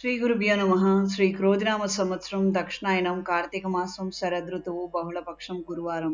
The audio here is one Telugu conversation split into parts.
శ్రీ గురుభ్యో నమః. శ్రీ క్రోధినామ సంవత్సరం దక్షిణాయనం కార్తీక మాసం శరదృతువు బహుళపక్షం గురువారం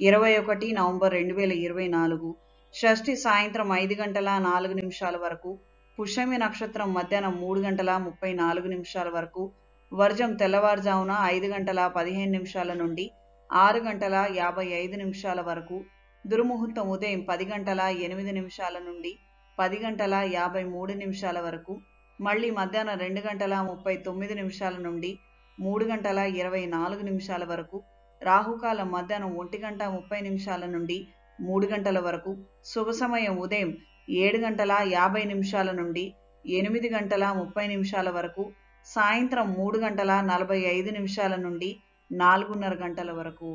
21 నవంబర్ 2024 షష్ఠి సాయంత్రం 5 గంటల 4 నిమిషాల వరకు, పుష్యమి నక్షత్రం మధ్యాహ్నం 3 గంటల 34 నిమిషాల వరకు, వర్జం తెల్లవారుజామున 5 గంటల 15 నిమిషాల నుండి 6 గంటల 55 నిమిషాల వరకు, దుర్ముహూర్తం ఉదయం 10 గంటల 8 నిమిషాల నుండి 10 గంటల 53 నిమిషాల వరకు, మళ్ళీ మధ్యాహ్నం 2 గంటల 39 నిమిషాల నుండి 3 గంటల 24 నిమిషాల వరకు, రాహుకాలం మధ్యాహ్నం 1 గంట 30 నిమిషాల నుండి 3 గంటల వరకు, శుభ సమయం ఉదయం 7 గంటల 50 నిమిషాల నుండి 8 గంటల 30 నిమిషాల వరకు, సాయంత్రం 3 గంటల 45 నిమిషాల నుండి 4:30 గంటల వరకు.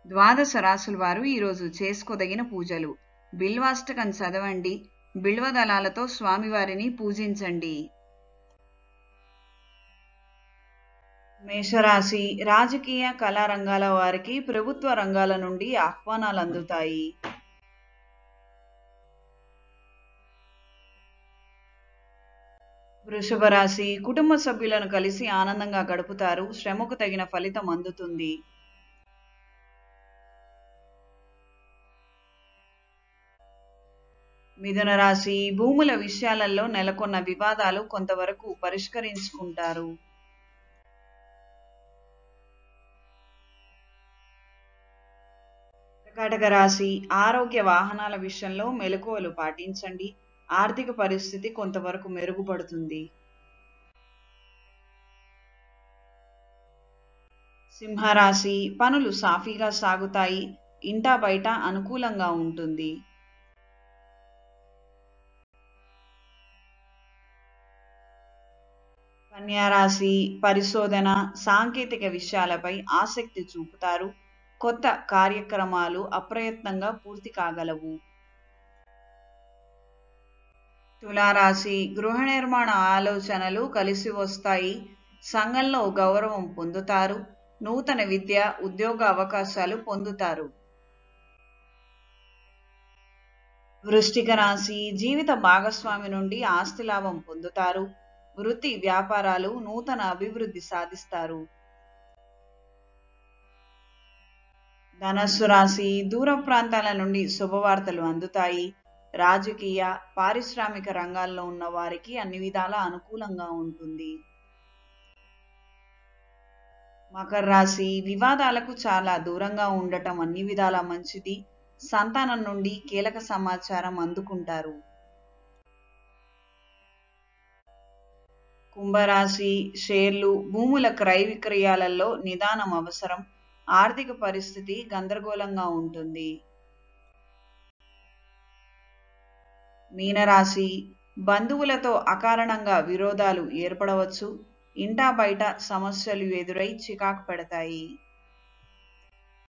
ద్వాదశ రాశుల వారు ఈరోజు చేసుకోదగిన పూజలు: బిల్వాష్టకం చదవండి, బిల్వదళాలతో స్వామివారిని పూజించండి. మేషరాశి: రాజకీయ కళా రంగాల వారికి ప్రభుత్వ రంగాల నుండి ఆహ్వానాలు అందుతాయి. వృషభ రాశి: కుటుంబ సభ్యులను కలిసి ఆనందంగా గడుపుతారు, శ్రమకు తగిన ఫలితం అందుతుంది. మిథున రాశి: భూముల విషయాలలో నెలకొన్న వివాదాలు కొంతవరకు పరిష్కరించుకుంటారు. కర్కాటక రాశి: ఆరోగ్య వాహనాల విషయంలో మెలకువలు పాటించండి, ఆర్థిక పరిస్థితి కొంతవరకు మెరుగుపడుతుంది. సింహరాశి: పనులు సాఫీగా సాగుతాయి, ఇంటా బయట అనుకూలంగా ఉంటుంది. కన్యా రాశి: పరిశోధన, సాంకేతిక విషయాలపై ఆసక్తి చూపుతారు, కొత్త కార్యక్రమాలు అప్రయత్నంగా పూర్తి కాగలవు. తులారాశి: గృహ నిర్మాణ ఆలోచనలు కలిసి వస్తాయి, సంఘంలో గౌరవం పొందుతారు, నూతన విద్య ఉద్యోగ అవకాశాలు పొందుతారు. వృశ్చిక రాశి: జీవిత భాగస్వామి నుండి ఆస్తి లాభం పొందుతారు, వృత్తి వ్యాపారాలు నూతన అభివృద్ధి సాధిస్తారు. ధనస్సు రాశి: దూర ప్రాంతాల నుండి శుభవార్తలు అందుతాయి, రాజకీయ పారిశ్రామిక రంగాల్లో ఉన్న వారికి అన్ని విధాల అనుకూలంగా ఉంటుంది. మకర రాశి: వివాదాలకు చాలా దూరంగా ఉండటం అన్ని విధాల మంచిది, సంతానం నుండి కీలక సమాచారం అందుకుంటారు. కుంభరాశి: షేర్లు, భూముల క్రయ విక్రయాలలో నిదానం అవసరం, ఆర్థిక పరిస్థితి గందరగోళంగా ఉంటుంది. మీనరాశి: బంధువులతో అకారణంగా విరోధాలు ఏర్పడవచ్చు, ఇంటా బయట సమస్యలు ఎదురై చికాకు పెడతాయి.